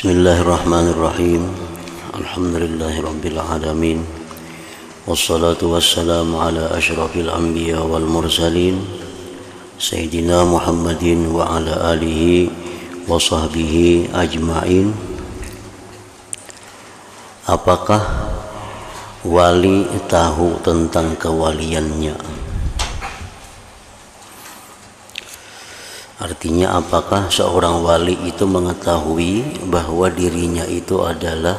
Bismillahirrahmanirrahim. Alhamdulillahirabbil alamin. Wassalatu wassalamu ala asyrafil anbiya wal mursalin Sayyidina Muhammadin wa ala alihi wa sahbihi ajma'in. Apakah wali tahu tentang kewaliannya? Artinya apakah seorang wali itu mengetahui bahwa dirinya itu adalah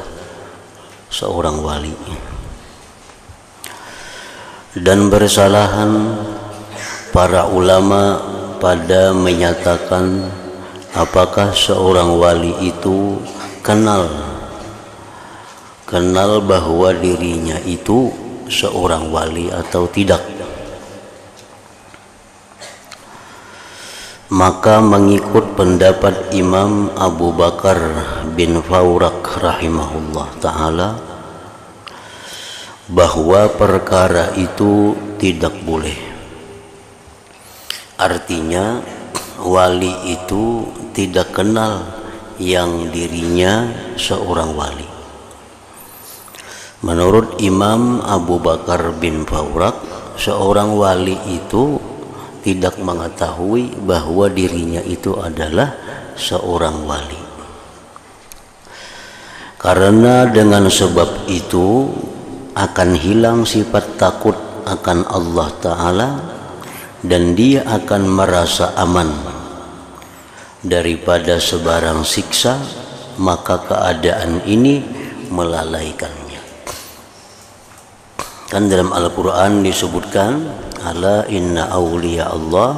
seorang wali? Dan bersalahan para ulama pada menyatakan apakah seorang wali itu kenal bahwa dirinya itu seorang wali atau tidak. Maka mengikut pendapat Imam Abu Bakar bin Fawrak rahimahullah ta'ala bahwa perkara itu tidak boleh. Artinya wali itu tidak kenal yang dirinya seorang wali. Menurut Imam Abu Bakar bin Fawrak, seorang wali itu tidak mengetahui bahwa dirinya itu adalah seorang wali. Karena dengan sebab itu akan hilang sifat takut akan Allah Ta'ala dan dia akan merasa aman daripada sebarang siksa, maka keadaan ini melalaikannya. Kan dalam Al-Quran disebutkan, ala inna awliya Allah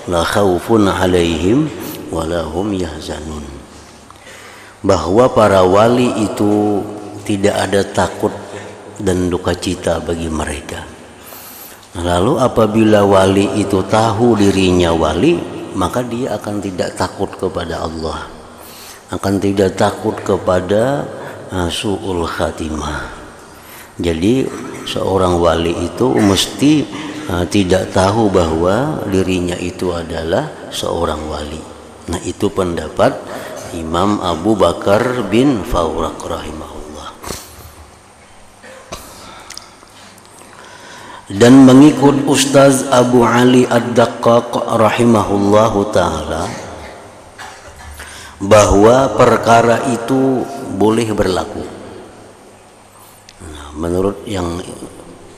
la khawfun alaihim wa lahum yahzanun, bahwa para wali itu tidak ada takut dan duka cita bagi mereka. Lalu apabila wali itu tahu dirinya wali, maka dia akan tidak takut kepada Allah, akan tidak takut kepada su'ul khatimah. Jadi seorang wali itu mesti tidak tahu bahwa dirinya itu adalah seorang wali. Nah, itu pendapat Imam Abu Bakar bin Fawrak rahimahullah. Dan mengikut Ustaz Abu Ali Ad-Daqqaq rahimahullahu ta'ala bahwa perkara itu boleh berlaku. Nah, menurut yang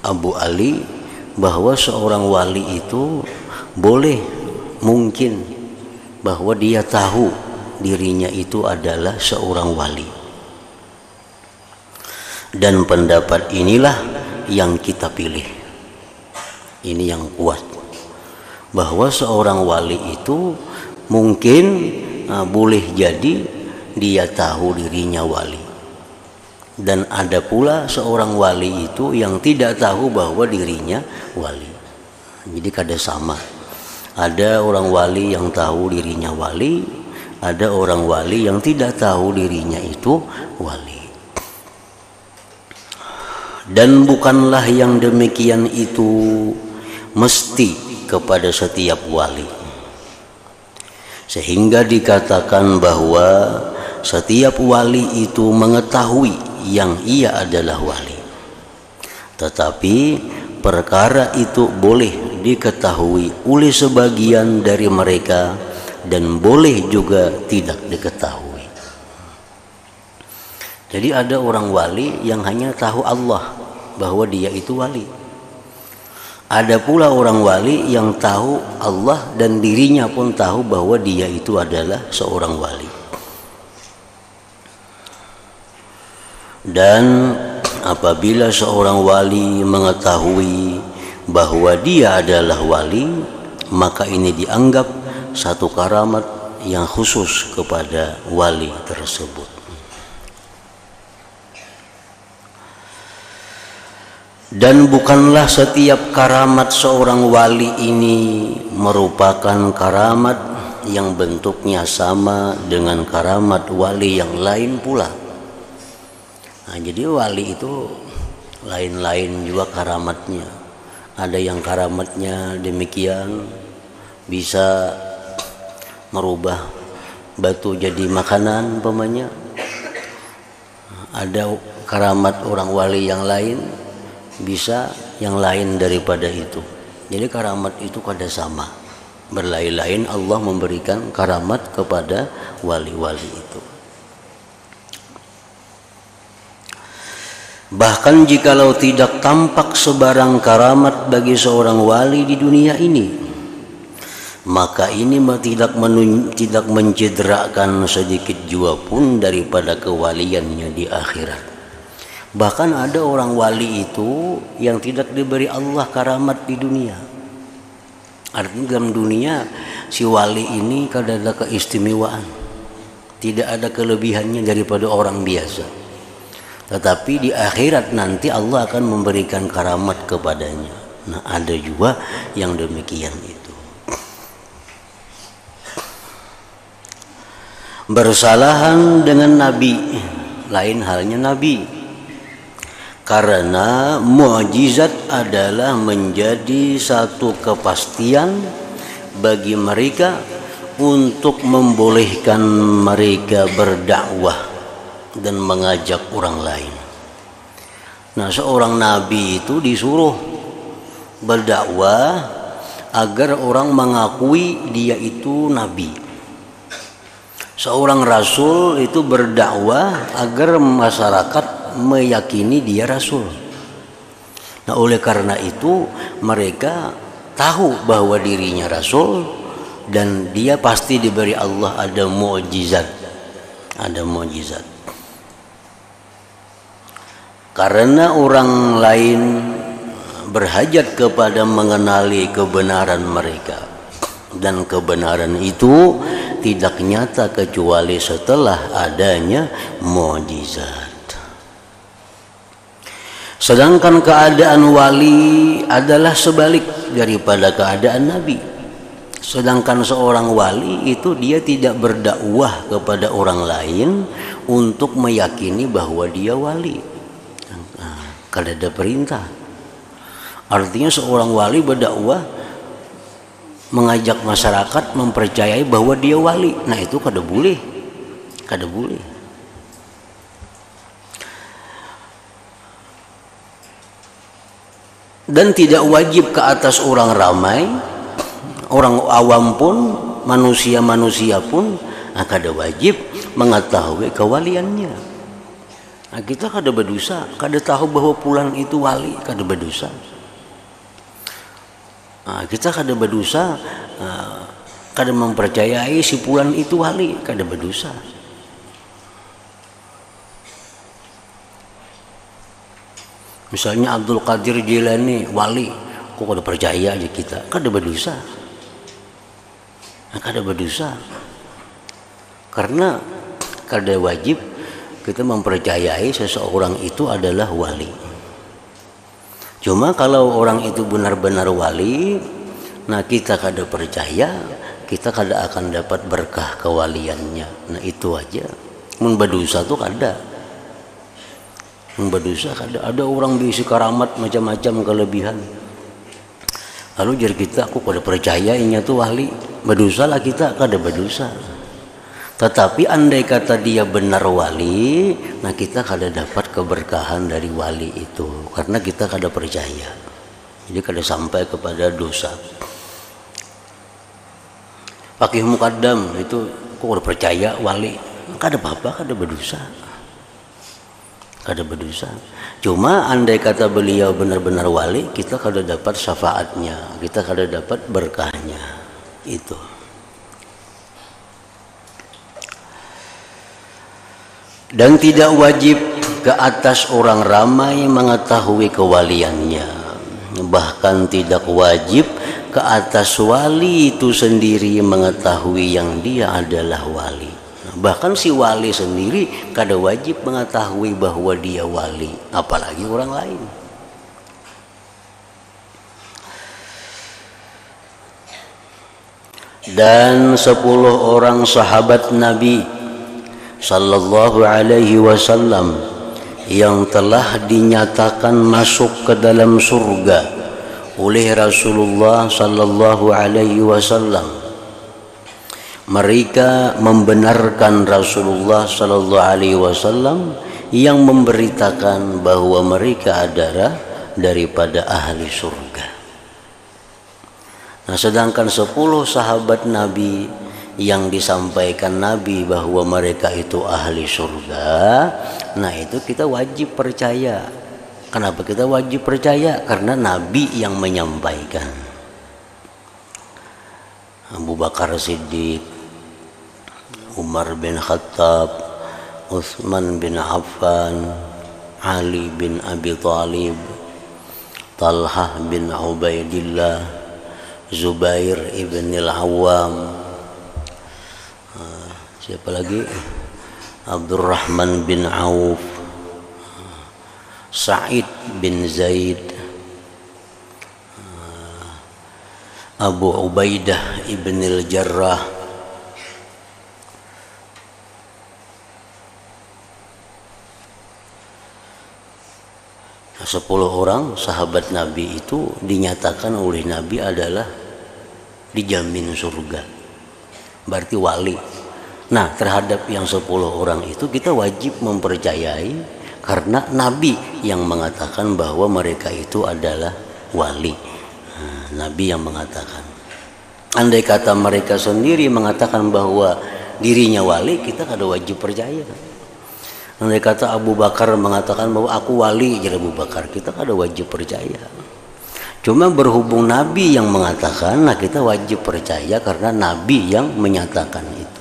Abu Ali, bahwa seorang wali itu boleh mungkin bahwa dia tahu dirinya itu adalah seorang wali. Dan pendapat inilah yang kita pilih. Ini yang kuat, bahwa seorang wali itu mungkin boleh jadi dia tahu dirinya wali. Dan ada pula seorang wali itu yang tidak tahu bahwa dirinya wali. Jadi kada sama. Ada orang wali yang tahu dirinya wali, ada orang wali yang tidak tahu dirinya itu wali. Dan bukanlah yang demikian itu mesti kepada setiap wali. Sehingga dikatakan bahwa setiap wali itu mengetahui yang ia adalah wali. Tetapi perkara itu boleh diketahui oleh sebagian dari mereka dan boleh juga tidak diketahui. Jadi ada orang wali yang hanya tahu Allah bahwa dia itu wali. Ada pula orang wali yang tahu Allah dan dirinya pun tahu bahwa dia itu adalah seorang wali. Dan apabila seorang wali mengetahui bahwa dia adalah wali, maka ini dianggap satu karamat yang khusus kepada wali tersebut. Dan bukanlah setiap karamat seorang wali ini merupakan karamat yang bentuknya sama dengan karamat wali yang lain pula. Nah, jadi wali itu lain-lain juga karamatnya. Ada yang karamatnya demikian, bisa merubah batu jadi makanan umpamanya. Ada karamat orang wali yang lain, bisa yang lain daripada itu. Jadi karamat itu kada sama, berlain-lain Allah memberikan karamat kepada wali-wali itu. Bahkan jikalau tidak tampak sebarang karamat bagi seorang wali di dunia ini, maka ini tidak mencederakan sedikit jua pun daripada kewaliannya di akhirat. Bahkan ada orang wali itu yang tidak diberi Allah karamat di dunia. Artinya dalam dunia si wali ini kada ada keistimewaan, tidak ada kelebihannya daripada orang biasa. Tetapi di akhirat nanti Allah akan memberikan karamat kepadanya. Nah, ada juga yang demikian itu. Bersalahan dengan Nabi, lain halnya Nabi. Karena mukjizat adalah menjadi satu kepastian bagi mereka untuk membolehkan mereka berdakwah dan mengajak orang lain. Nah, seorang nabi itu disuruh berdakwah agar orang mengakui dia itu nabi. Seorang rasul itu berdakwah agar masyarakat meyakini dia rasul. Nah, oleh karena itu mereka tahu bahwa dirinya rasul dan dia pasti diberi Allah ada mukjizat. Ada mukjizat. Karena orang lain berhajat kepada mengenali kebenaran mereka, dan kebenaran itu tidak nyata kecuali setelah adanya mukjizat. Sedangkan keadaan wali adalah sebalik daripada keadaan nabi. Sedangkan seorang wali itu dia tidak berdakwah kepada orang lain untuk meyakini bahwa dia wali. Kada ada perintah. Artinya seorang wali berdakwah mengajak masyarakat mempercayai bahwa dia wali. Nah, itu kada boleh. Kada boleh. Dan tidak wajib ke atas orang ramai, orang awam pun, manusia-manusia pun kada wajib mengetahui kewaliannya. Nah, kita kada berdosa, kada tahu bahwa fulan itu wali, kada berdosa. Nah, kita kada berdosa, kada mempercayai si fulan itu wali, kada berdosa. Misalnya Abdul Qadir Jilani wali, kok kada percaya aja kita, kada berdosa. Nah, kada berdosa. Karena kada wajib kita mempercayai seseorang itu adalah wali. Cuma kalau orang itu benar-benar wali, nah kita kada percaya, kita kada akan dapat berkah kewaliannya. Nah, itu aja. Mun berdosa tuh kada. Mun berdosa kada. Ada orang bisi karamat macam-macam kelebihan. Lalu jar kita, aku kada percaya inya tuh wali. Berdosa lah kita, kada berdosa. Tetapi andai kata dia benar wali, nah kita kada dapat keberkahan dari wali itu karena kita kada percaya. Jadi kada sampai kepada dosa. Faqih Muqaddam itu kok kada percaya wali, kada apa-apa, kada berdosa. Kada berdosa. Cuma andai kata beliau benar-benar wali, kita kada dapat syafaatnya, kita kada dapat berkahnya. Itu. Dan tidak wajib ke atas orang ramai mengetahui kewaliannya. Bahkan tidak wajib ke atas wali itu sendiri mengetahui yang dia adalah wali. Bahkan si wali sendiri kada wajib mengetahui bahwa dia wali, apalagi orang lain. Dan 10 orang sahabat Nabi sallallahu alaihi wasallam yang telah dinyatakan masuk ke dalam surga oleh Rasulullah sallallahu alaihi wasallam. Mereka membenarkan Rasulullah sallallahu alaihi wasallam yang memberitakan bahwa mereka adalah daripada ahli surga. Nah, sedangkan 10 sahabat Nabi yang disampaikan Nabi bahwa mereka itu ahli surga, nah itu kita wajib percaya. Kenapa kita wajib percaya? Karena Nabi yang menyampaikan. Abu Bakar Siddiq, Umar bin Khattab, Utsman bin Affan, Ali bin Abi Thalib, Talhah bin Ubaidillah, Zubair ibn al-Awwam, siapa lagi? Abdurrahman bin Auf, Sa'id bin Zaid, Abu Ubaidah ibn al-Jarrah, nah, 10 orang sahabat Nabi itu dinyatakan oleh Nabi adalah dijamin surga, berarti wali. Nah, terhadap yang 10 orang itu kita wajib mempercayai karena Nabi yang mengatakan bahwa mereka itu adalah wali. Nah, Nabi yang mengatakan. Andai kata mereka sendiri mengatakan bahwa dirinya wali, kita kada wajib percaya. Andai kata Abu Bakar mengatakan bahwa aku wali, jadi Abu Bakar, kita kada wajib percaya. Cuma berhubung Nabi yang mengatakan, nah kita wajib percaya karena Nabi yang menyatakan itu.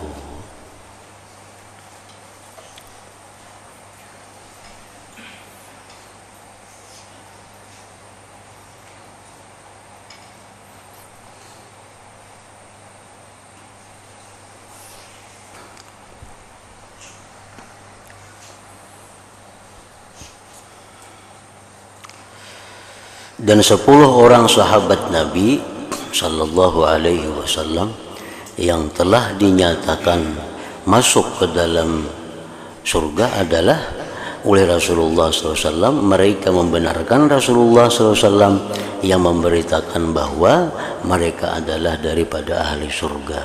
Dan 10 orang sahabat Nabi Sallallahu Alaihi Wasallam yang telah dinyatakan masuk ke dalam surga adalah oleh Rasulullah SAW. Mereka membenarkan Rasulullah SAW yang memberitakan bahwa mereka adalah daripada ahli surga.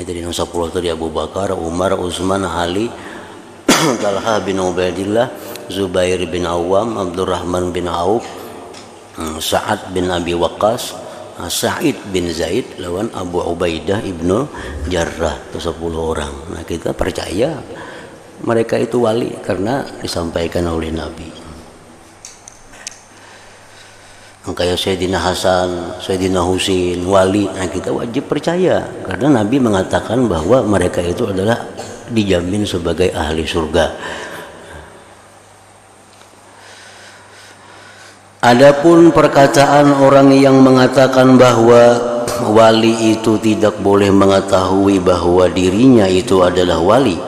Jadi yang 10 tadi Abu Bakar, Umar, Utsman, Ali, Talha bin Ubaidillah, Zubair bin Awam, Abdurrahman bin Auf, Sa'ad bin Abi Waqqas, Sa'id bin Zaid lawan Abu Ubaidah ibnu Jarrah. Itu 10 orang. Nah, kita percaya mereka itu wali karena disampaikan oleh Nabi. Kayak Sayyidina Hasan, Sayyidina Husin, wali. Nah, kita wajib percaya karena Nabi mengatakan bahwa mereka itu adalah dijamin sebagai ahli surga. Adapun perkataan orang yang mengatakan bahwa wali itu tidak boleh mengetahui bahwa dirinya itu adalah wali,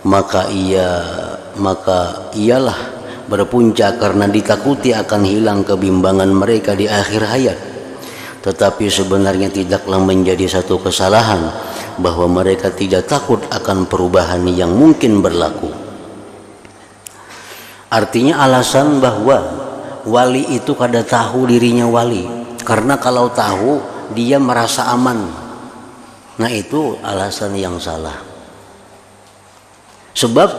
maka ialah berpuncak karena ditakuti akan hilang kebimbangan mereka di akhir hayat. Tetapi sebenarnya tidaklah menjadi satu kesalahan bahwa mereka tidak takut akan perubahan yang mungkin berlaku. Artinya alasan bahwa wali itu kada tahu dirinya wali, karena kalau tahu dia merasa aman. Nah, itu alasan yang salah. Sebab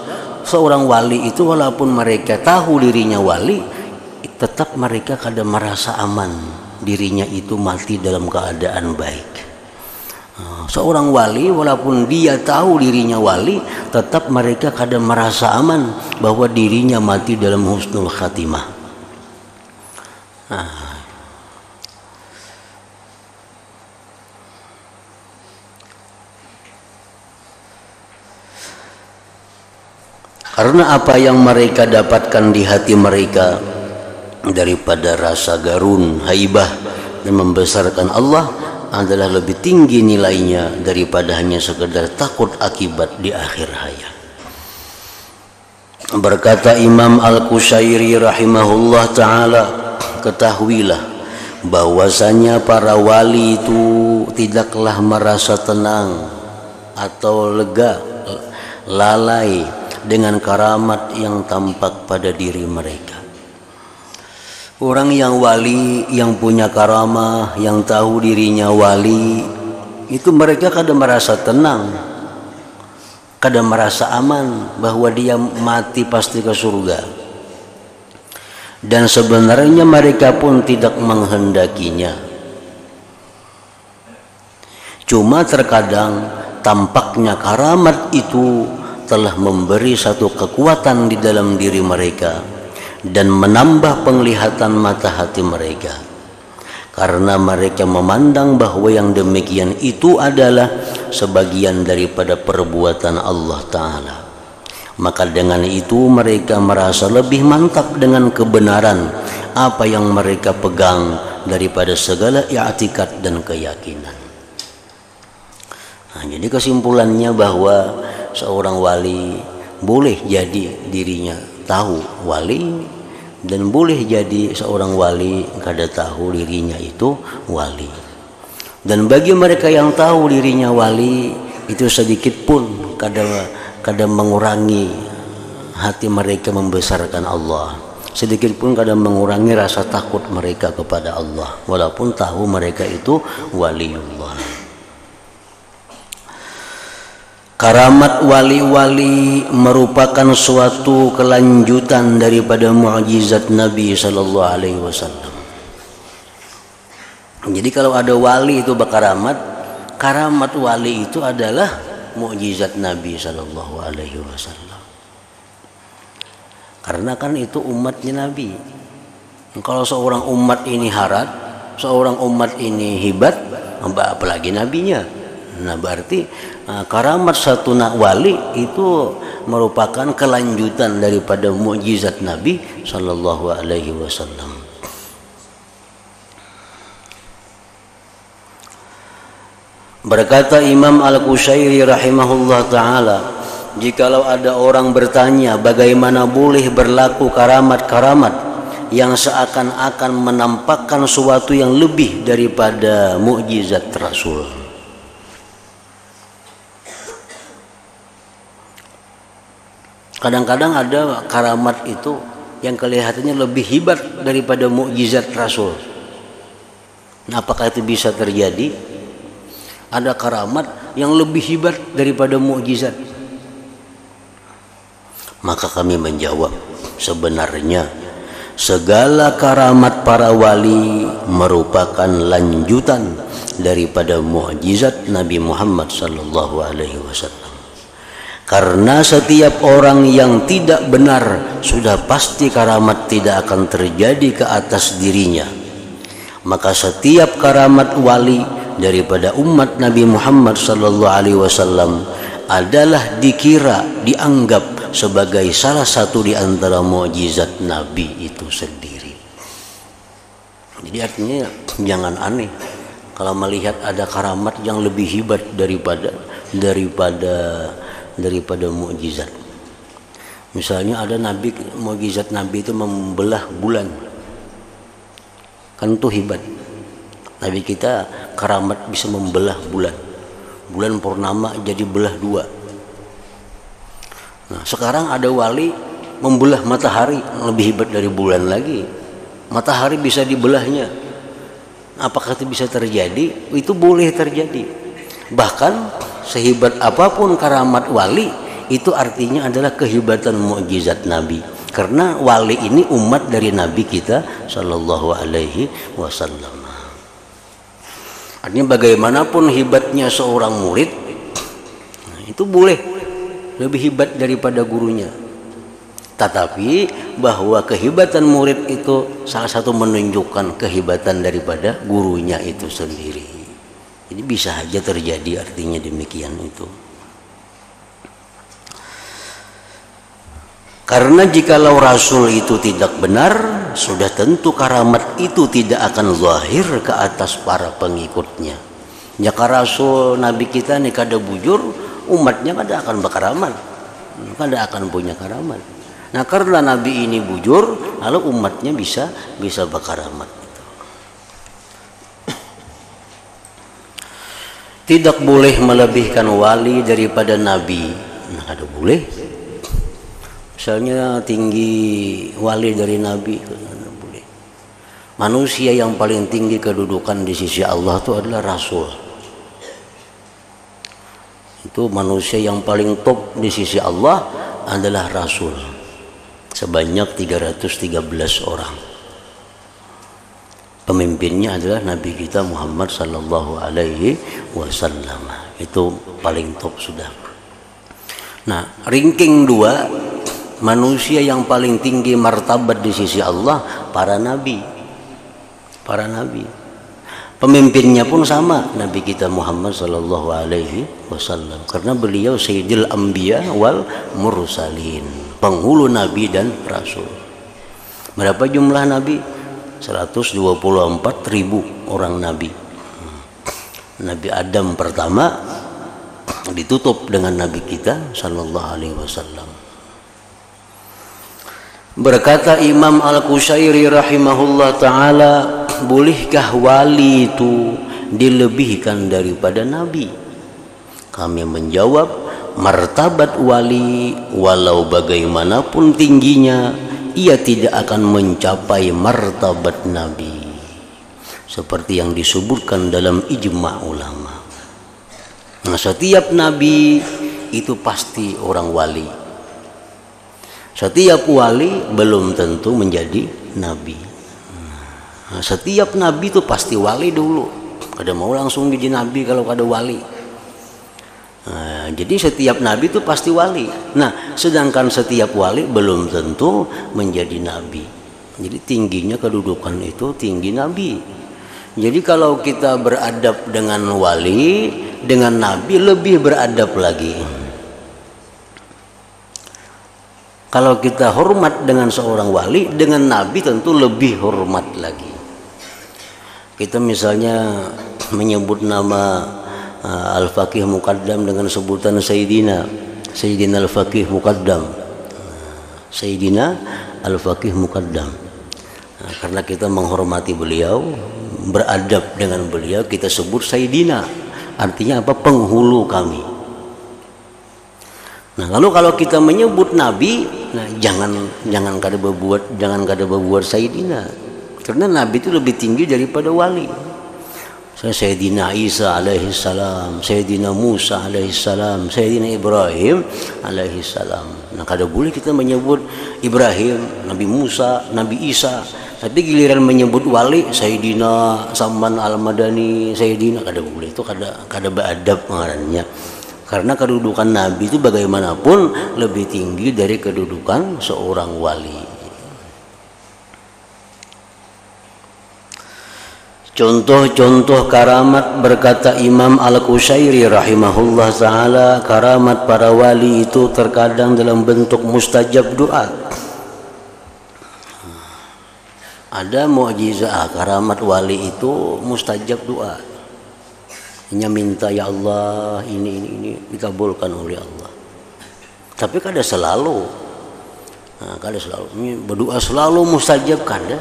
seorang wali itu walaupun mereka tahu dirinya wali, tetap mereka kada merasa aman dirinya itu mati dalam keadaan baik. Seorang wali walaupun dia tahu dirinya wali, tetap mereka kada merasa aman bahwa dirinya mati dalam husnul khatimah. Karena apa yang mereka dapatkan di hati mereka daripada rasa garun, haibah dan membesarkan Allah adalah lebih tinggi nilainya daripada hanya sekedar takut akibat di akhir hayat. Berkata Imam Al-Qushairi rahimahullah ta'ala, ketahuilah bahwasanya para wali itu tidaklah merasa tenang atau lega, lalai dengan karamat yang tampak pada diri mereka. Orang yang wali, yang punya karamah, yang tahu dirinya wali, itu mereka kadang merasa tenang, kada merasa aman bahwa dia mati pasti ke surga. Dan sebenarnya mereka pun tidak menghendakinya. Cuma terkadang tampaknya karamat itu telah memberi satu kekuatan di dalam diri mereka dan menambah penglihatan mata hati mereka, karena mereka memandang bahwa yang demikian itu adalah sebagian daripada perbuatan Allah Ta'ala. Maka dengan itu mereka merasa lebih mantap dengan kebenaran apa yang mereka pegang daripada segala i'tikad dan keyakinan. Nah, jadi kesimpulannya bahwa seorang wali boleh jadi dirinya tahu wali, dan boleh jadi seorang wali kada tahu dirinya itu wali. Dan bagi mereka yang tahu dirinya wali, itu sedikit pun kada mengurangi hati mereka membesarkan Allah, sedikit pun kada mengurangi rasa takut mereka kepada Allah, walaupun tahu mereka itu waliullah. Karamat wali-wali merupakan suatu kelanjutan daripada mukjizat Nabi sallallahu alaihi wasallam. Jadi kalau ada wali itu berkaramat, karamat wali itu adalah mukjizat Nabi sallallahu alaihi wasallam. Karena kan itu umatnya Nabi. Kalau seorang umat ini harat, seorang umat ini hibat, apalagi nabinya. Nah, berarti karamat satu wali itu merupakan kelanjutan daripada mukjizat Nabi sallallahu alaihi wasallam. Berkata Imam Al-Qushairi rahimahullah ta'ala, jikalau ada orang bertanya bagaimana boleh berlaku karamat-karamat yang seakan-akan menampakkan sesuatu yang lebih daripada mukjizat Rasul. Kadang-kadang ada karamat itu yang kelihatannya lebih hebat daripada mukjizat Rasul. Nah, apakah itu bisa terjadi? Ada karamat yang lebih hebat daripada mukjizat. Maka kami menjawab, sebenarnya segala karamat para wali merupakan lanjutan daripada mukjizat Nabi Muhammad sallallahu alaihi wasallam. Karena setiap orang yang tidak benar sudah pasti karamat tidak akan terjadi ke atas dirinya. Maka setiap karamat wali daripada umat Nabi Muhammad sallallahu alaihi wasallam adalah dianggap sebagai salah satu di antara mukjizat Nabi itu sendiri. Jadi artinya jangan aneh kalau melihat ada karamat yang lebih hebat daripada mukjizat. Misalnya ada nabi, mukjizat Nabi itu membelah bulan, kan itu hebat. Nabi kita karamat bisa membelah bulan purnama jadi belah dua. Nah, sekarang ada wali membelah matahari, lebih hebat dari bulan lagi. Matahari bisa dibelahnya. Apakah itu bisa terjadi? Itu boleh terjadi. Bahkan sehebat apapun karamat wali, itu artinya adalah kehebatan mukjizat Nabi. Karena wali ini umat dari Nabi kita sallallahu alaihi wasallam. Artinya bagaimanapun hebatnya seorang murid, itu boleh lebih hebat daripada gurunya. Tetapi bahwa kehebatan murid itu salah satu menunjukkan kehebatan daripada gurunya itu sendiri. Jadi bisa saja terjadi artinya demikian itu. Karena jikalau Rasul itu tidak benar, sudah tentu karamat itu tidak akan zahir ke atas para pengikutnya. Jika Rasul Nabi kita ini kada bujur, umatnya kada akan berkaramat, kada akan punya karamat. Nah, karena Nabi ini bujur, lalu umatnya bisa berkaramat. Tidak boleh melebihkan wali daripada Nabi. Nah, kada boleh. Misalnya tinggi wali dari Nabi, kada boleh. Manusia yang paling tinggi kedudukan di sisi Allah itu adalah Rasul. Itu manusia yang paling top di sisi Allah adalah Rasul, sebanyak 313 orang. Pemimpinnya adalah Nabi kita Muhammad sallallahu alaihi wasallam. Itu paling top sudah. Nah, ranking 2 manusia yang paling tinggi martabat di sisi Allah para nabi. Para nabi. Pemimpinnya pun sama, Nabi kita Muhammad sallallahu alaihi wasallam, karena beliau Sayyidil Anbiya wal Mursalin, penghulu nabi dan rasul. Berapa jumlah nabi? 124.000 orang nabi. Nabi Adam pertama ditutup dengan Nabi kita sallallahu alaihi wasallam. Berkata Imam Al-Qushairi rahimahullah ta'ala, bolehkah wali itu dilebihkan daripada nabi? Kami menjawab, martabat wali walau bagaimanapun tingginya, ia tidak akan mencapai martabat nabi, seperti yang disebutkan dalam ijma' ulama. Nah, setiap nabi itu pasti orang wali. Setiap wali belum tentu menjadi nabi. Nah, setiap nabi itu pasti wali dulu. Kada mau langsung jadi nabi kalau kada wali. Nah, jadi setiap nabi itu pasti wali. Nah, sedangkan setiap wali belum tentu menjadi nabi. Jadi tingginya kedudukan itu tinggi nabi. Jadi kalau kita beradab dengan wali, dengan nabi lebih beradab lagi. Kalau kita hormat dengan seorang wali, dengan nabi tentu lebih hormat lagi. Kita misalnya menyebut nama Al-Faqih Muqaddam dengan sebutan Sayyidina Al-Faqih Muqaddam, Sayyidina Al-Faqih Muqaddam. Nah, karena kita menghormati beliau, beradab dengan beliau, kita sebut Sayyidina. Artinya apa? Penghulu kami. Nah, lalu kalau kita menyebut nabi, nah jangan kada berbuat Sayyidina, karena nabi itu lebih tinggi daripada wali. Sayyidina Isa alaihissalam, Sayyidina Musa alaihissalam, Sayyidina Ibrahim alaihissalam. Nah, kada boleh kita menyebut Ibrahim, Nabi Musa, Nabi Isa, tapi giliran menyebut wali Sayyidina Salman Al-Madani, Sayyidina, kada boleh. Itu kada beradab ngarannya. Karena kedudukan nabi itu bagaimanapun lebih tinggi dari kedudukan seorang wali. Contoh-contoh karamat, berkata Imam Al-Qushairi rahimahullah ta'ala, karamat para wali itu terkadang dalam bentuk mustajab doa. Ada mukjizat karamat wali itu mustajab doa. Hanya minta, ya Allah ini dikabulkan oleh Allah. Tapi kada selalu. Nah, kada selalu. Ini berdoa selalu mustajab kada.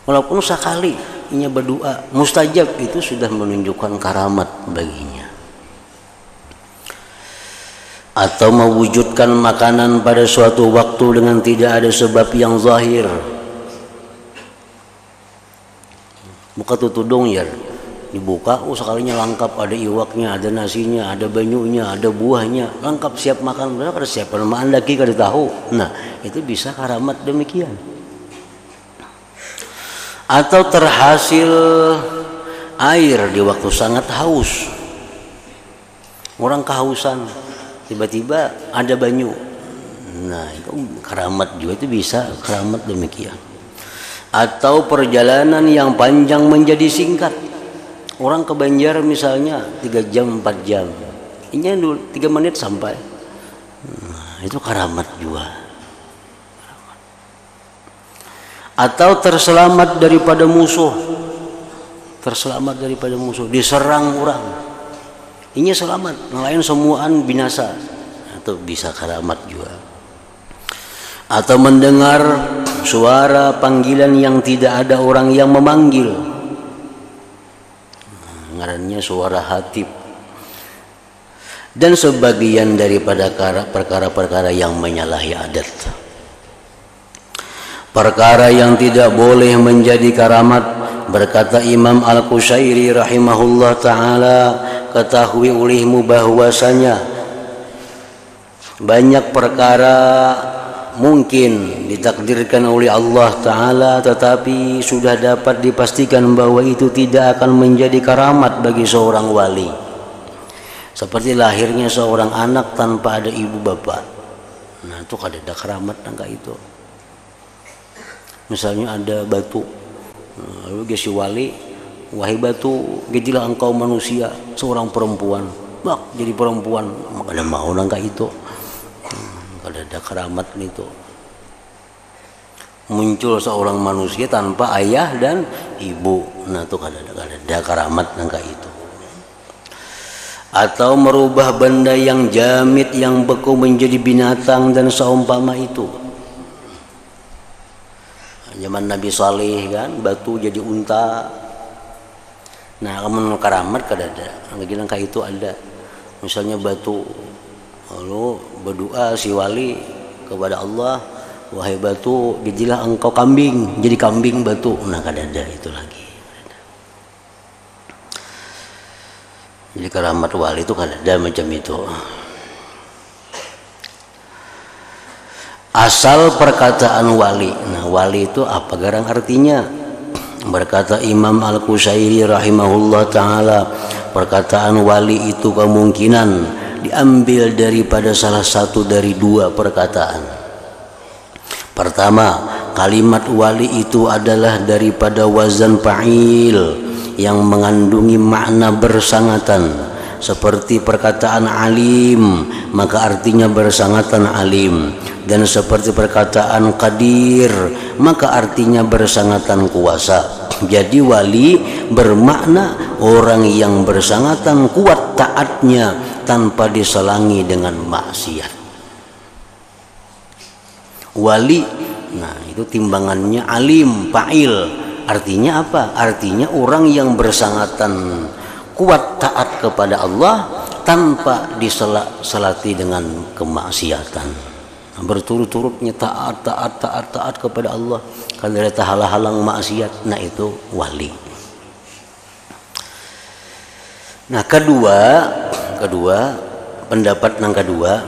Walaupun sekali ini berdoa mustajab, itu sudah menunjukkan karamat baginya. Atau mewujudkan makanan pada suatu waktu dengan tidak ada sebab yang zahir. Buka tutudung ya. Dibuka, sekalinya lengkap, ada iwaknya, ada nasinya, ada banyunya, ada buahnya, lengkap siap makan. Berapa kada siap makan lagi kada tahu. Nah, itu bisa karamat demikian. Atau terhasil air di waktu sangat haus. Orang kehausan, tiba-tiba ada banyu. Nah, itu karamat juga, itu bisa karamat demikian. Atau perjalanan yang panjang menjadi singkat. Orang ke Banjar misalnya 3 jam 4 jam, ini 3 menit sampai. Nah, itu karamat juga. Atau terselamat daripada musuh, diserang orang, ini selamat, yang lain semuaan binasa. Itu bisa karamat juga. Atau mendengar suara panggilan yang tidak ada orang yang memanggil, ngarannya suara hatib, dan sebagian daripada perkara-perkara yang menyalahi adat. Perkara yang tidak boleh menjadi karamat, berkata Imam Al-Qushairi rahimahullah ta'ala, ketahui olehmu bahwasanya banyak perkara mungkin ditakdirkan oleh Allah Ta'ala, tetapi sudah dapat dipastikan bahwa itu tidak akan menjadi karamat bagi seorang wali. Seperti lahirnya seorang anak tanpa ada ibu bapak. Nah itu kada ada karamat nangka itu. Misalnya ada batu, lalu dia si wali, wahai batu, jadilah engkau manusia, seorang perempuan, bak jadi perempuan, ada mau nangka itu, ada keramat itu. Muncul seorang manusia tanpa ayah dan ibu, nah itu ada keramat nangka itu. Atau merubah benda yang jamit, yang beku menjadi binatang dan seumpama itu. Zaman Nabi Saleh kan, batu jadi unta. Nah, kalau karamat kada ada. Lagi nangka itu ada. Misalnya batu, lalu berdoa si wali kepada Allah, wahai batu, jadilah engkau kambing, jadi kambing batu. Nah, kada ada itu lagi. Jadi karamat wali itu kada ada macam itu. Asal perkataan wali. Nah, wali itu apa garang artinya? Berkata Imam Al-Qushairi rahimahullah ta'ala, perkataan wali itu kemungkinan diambil daripada salah satu dari dua perkataan. Pertama, kalimat wali itu adalah daripada wazan fa'il yang mengandungi makna bersangatan. Seperti perkataan alim, maka artinya bersangatan alim. Dan seperti perkataan qadir, maka artinya bersangatan kuasa. Jadi wali bermakna orang yang bersangatan kuat taatnya tanpa diselangi dengan maksiat. Wali, nah itu timbangannya alim, fa'il. Artinya apa? Artinya orang yang bersangatan kuat taat kepada Allah tanpa diselati dengan kemaksiatan. Berturut-turutnya taat kepada Allah, kalau ada halang-halang maksiat, nah itu wali. Nah kedua pendapat yang kedua,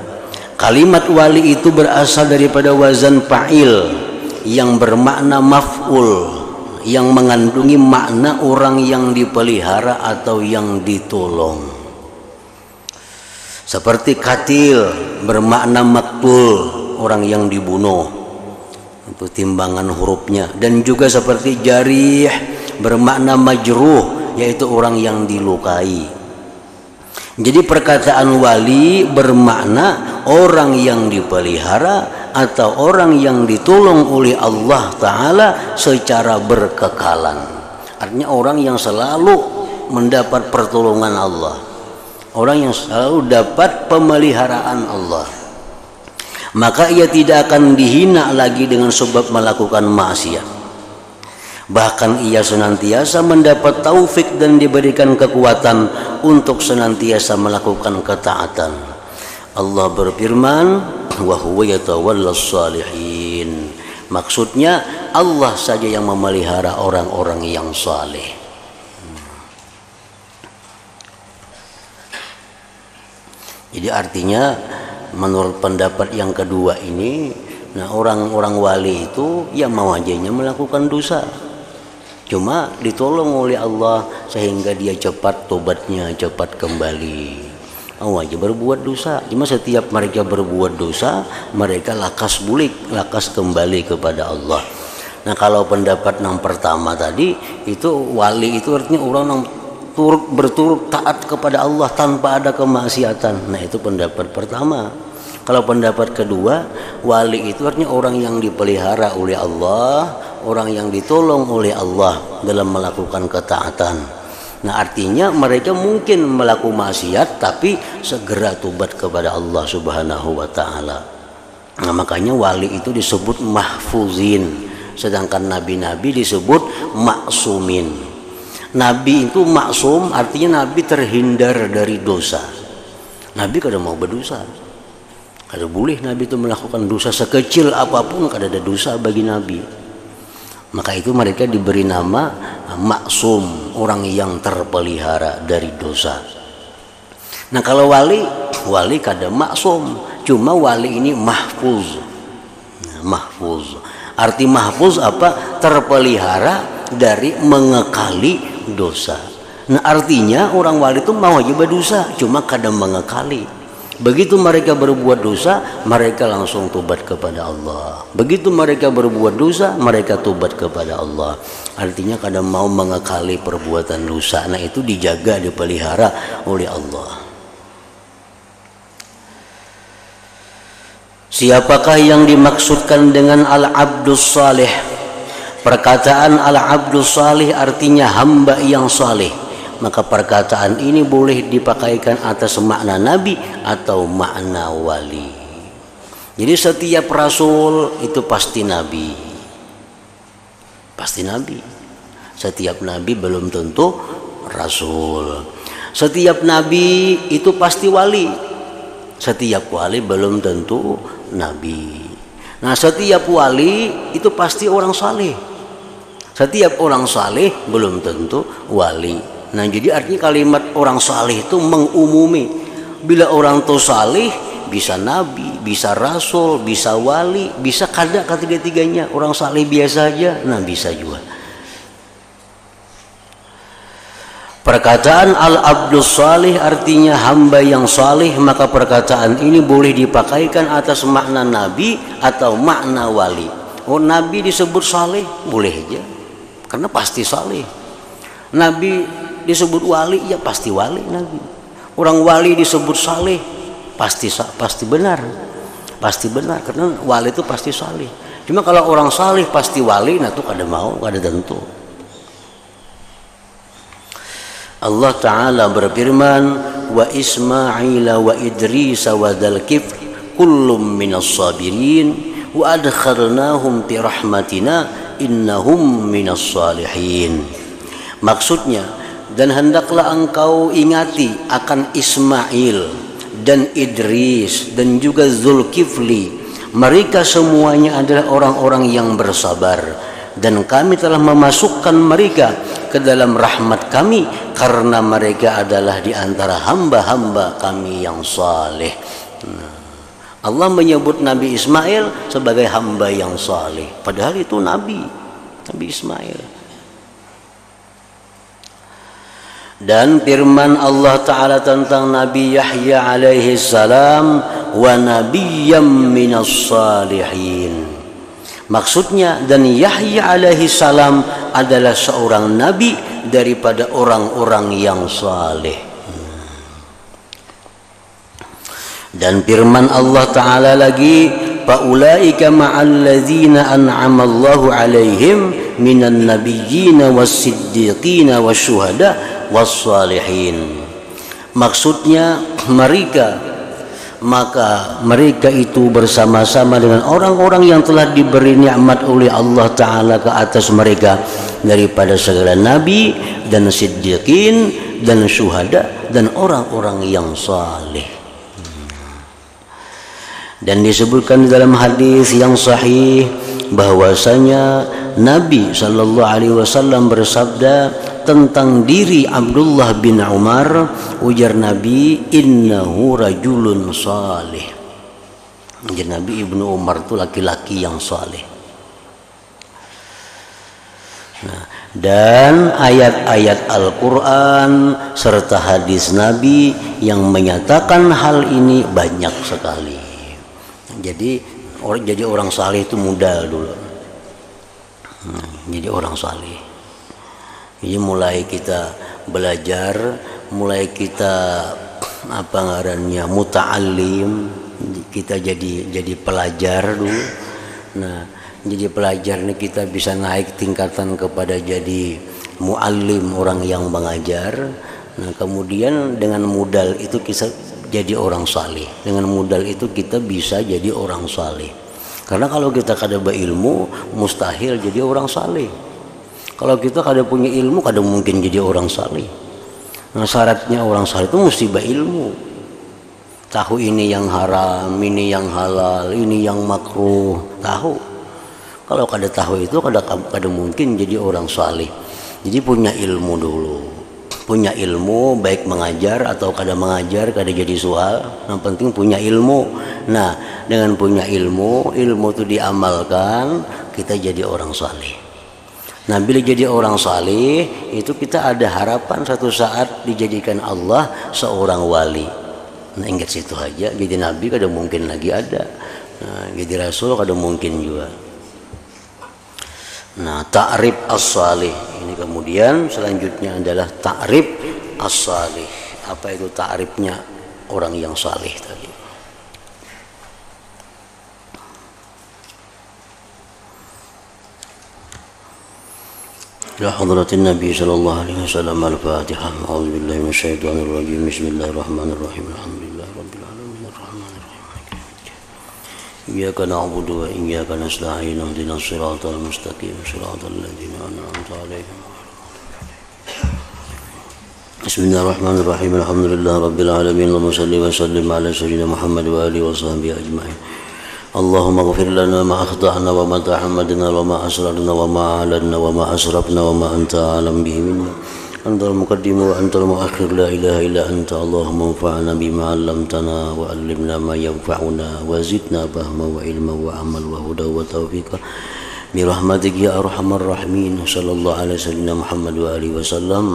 kalimat wali itu berasal daripada wazan fa'il yang bermakna maf'ul, yang mengandungi makna orang yang dipelihara atau yang ditolong. Seperti katil bermakna maktul, orang yang dibunuh, itu timbangan hurufnya. Dan juga seperti jarih bermakna majruh, yaitu orang yang dilukai. Jadi perkataan wali bermakna orang yang dipelihara atau orang yang ditolong oleh Allah Ta'ala secara berkekalan. Artinya orang yang selalu mendapat pertolongan Allah, orang yang selalu dapat pemeliharaan Allah, maka ia tidak akan dihina lagi dengan sebab melakukan maksiat. Bahkan ia senantiasa mendapat taufik dan diberikan kekuatan untuk senantiasa melakukan ketaatan. Allah berfirman, wa huwa yatawallas shalihin. Maksudnya Allah saja yang memelihara orang-orang yang saleh. Jadi artinya menurut pendapat yang kedua ini, nah orang-orang wali itu ya mau ajanya melakukan dosa, cuma ditolong oleh Allah sehingga dia cepat tobatnya, cepat kembali. Mau aja berbuat dosa, cuma setiap mereka berbuat dosa mereka lakas bulik, lakas kembali kepada Allah. Nah kalau pendapat yang pertama tadi itu wali itu artinya orang yang berturut taat kepada Allah tanpa ada kemaksiatan. Nah itu pendapat pertama. Kalau pendapat kedua, wali itu artinya orang yang dipelihara oleh Allah, orang yang ditolong oleh Allah dalam melakukan ketaatan. Nah artinya mereka mungkin melakukan maksiat tapi segera tobat kepada Allah Subhanahu wa ta'ala. Nah makanya wali itu disebut mahfuzin, sedangkan nabi-nabi disebut maksumin. Nabi itu maksum, artinya Nabi terhindar dari dosa. Nabi kada mau berdosa. Kada boleh Nabi itu melakukan dosa sekecil apapun, kada ada dosa bagi Nabi. Maka itu mereka diberi nama maksum, orang yang terpelihara dari dosa. Nah kalau wali kada maksum, cuma wali ini mahfuz. Mahfuz. Arti mahfuz apa? Terpelihara dari mengekali dosa. Nah artinya orang wali itu mau aja berdosa, cuma kada mengekali. Begitu mereka berbuat dosa, mereka langsung tobat kepada Allah. Begitu mereka berbuat dosa, mereka tobat kepada Allah. Artinya kadang mau mengekali perbuatan dosa. Nah itu dijaga, dipelihara oleh Allah. Siapakah yang dimaksudkan dengan al-abdus salih? Perkataan al-abdus salih artinya hamba yang saleh. Maka perkataan ini boleh dipakaikan atas makna nabi atau makna wali. Jadi setiap rasul itu pasti nabi. Pasti nabi. Setiap nabi belum tentu rasul. Setiap nabi itu pasti wali. Setiap wali belum tentu nabi. Nah, setiap wali itu pasti orang saleh. Setiap orang saleh belum tentu wali. Nah jadi artinya kalimat orang saleh itu mengumumi. Bila orang itu saleh, bisa nabi, bisa rasul, bisa wali, bisa kada ketiga-tiganya. Orang saleh biasa aja, nah bisa juga. Perkataan al-abdus salih artinya hamba yang saleh, maka perkataan ini boleh dipakaikan atas makna nabi atau makna wali. Oh nabi disebut saleh, boleh aja, karena pasti saleh. Nabi disebut wali, ya pasti wali Nabi. Orang wali disebut saleh, pasti benar, pasti benar, karena wali itu pasti saleh. Cuma kalau orang saleh pasti wali, nah itu kada mau, kada tentu. Allah Ta'ala berfirman, wa Ismail wa Idris wa dzal kifl kullum minas sabirin wa adkhalnahum fi rahmatina innahum minas salihin. Maksudnya, dan hendaklah engkau ingati akan Ismail dan Idris dan juga Zulkifli. Mereka semuanya adalah orang-orang yang bersabar, dan kami telah memasukkan mereka ke dalam rahmat kami karena mereka adalah di antara hamba-hamba kami yang saleh. Allah menyebut Nabi Ismail sebagai hamba yang saleh, padahal itu Nabi Ismail. Dan firman Allah Ta'ala tentang Nabi Yahya alaihi salam, wa nabiyyam minas salihin. Maksudnya, dan Yahya alaihi salam adalah seorang nabi daripada orang-orang yang saleh. Dan firman Allah Ta'ala lagi, faulaika ma'al ladzina an'ama Allahu alaihim minan nabiyyina was-siddiqina wasyuhada wassalihin. Maksudnya maka mereka itu bersama-sama dengan orang-orang yang telah diberi nikmat oleh Allah Ta'ala ke atas mereka daripada segala nabi dan siddiqin dan syuhada dan orang-orang yang saleh. Dan disebutkan dalam hadis yang sahih bahwasanya Nabi sallallahu alaihi wasallam bersabda tentang diri Abdullah bin Umar, ujar Nabi, innahu rajulun salih. Jadi Nabi Ibnu Umar itu laki-laki yang saleh. Nah, dan ayat-ayat Al-Quran serta hadis Nabi yang menyatakan hal ini banyak sekali. Jadi orang saleh itu muda dulu. Jadi orang saleh. Jadi mulai kita belajar, mulai kita apa ngarannya muta'allim, kita jadi pelajar dulu. Nah, jadi pelajar ini kita bisa naik tingkatan kepada jadi muallim, orang yang mengajar. Nah, kemudian dengan modal itu kita jadi orang saleh. Dengan modal itu kita bisa jadi orang saleh. Karena kalau kita kada berilmu, mustahil jadi orang saleh. Kalau kita kada punya ilmu, kada mungkin jadi orang saleh. Nah, syaratnya orang saleh itu mesti berilmu. Tahu ini yang haram, ini yang halal, ini yang makruh. Tahu. Kalau kada tahu itu kada mungkin jadi orang saleh. Jadi punya ilmu dulu. Punya ilmu baik mengajar atau kada mengajar, kada jadi soal. Yang penting punya ilmu. Nah, dengan punya ilmu itu diamalkan, kita jadi orang saleh. Nah, bila jadi orang saleh itu kita ada harapan satu saat dijadikan Allah seorang wali. Nah, ingat situ aja. Jadi nabi kada mungkin lagi ada. Nah, jadi rasul kada mungkin juga. Nah, ta'rif as-salih ini kemudian selanjutnya adalah ta'rif as-salih. Apa itu ta'rifnya orang yang salih tadi? Ya hadratin Nabi sallallahu alaihi wasallam al-Fatihah. A'udzu billahi minasyaitonir rajim. Bismillahirrahmanirrahim. Alhamdulillahirabbil alamin arrahmanir rahim. Iyyaka na'budu wa iyyaka nasta'in. Ihdinas siratal mustaqim. Siratal ladzina an'amta 'alaihim. Bismillahirrahmanirrahim. Alhamdulillahirabbil alamin. Allahumma shalli wa sallim ala sayyidina Muhammad wa alihi wa sahbihi ajma'in. Allahumma ighfir lana ma akhta'na wa ma tahammadna wa ma asrarna wa ma a'lanna wa ma asrafna wa ma anta a'lam bihi minna. Antal muqaddim wa antal muakhir, la ilaha illa anta. Allahumma anfa'na bima 'allamtana wa 'allimna ma yanfa'una wa zidna fahma wa ilma wa amal wa huda wa taufiqa bi rahmatika ya arhamar rahimin. Sallallahu alaihi wasallam Muhammad wa alihi wasallam.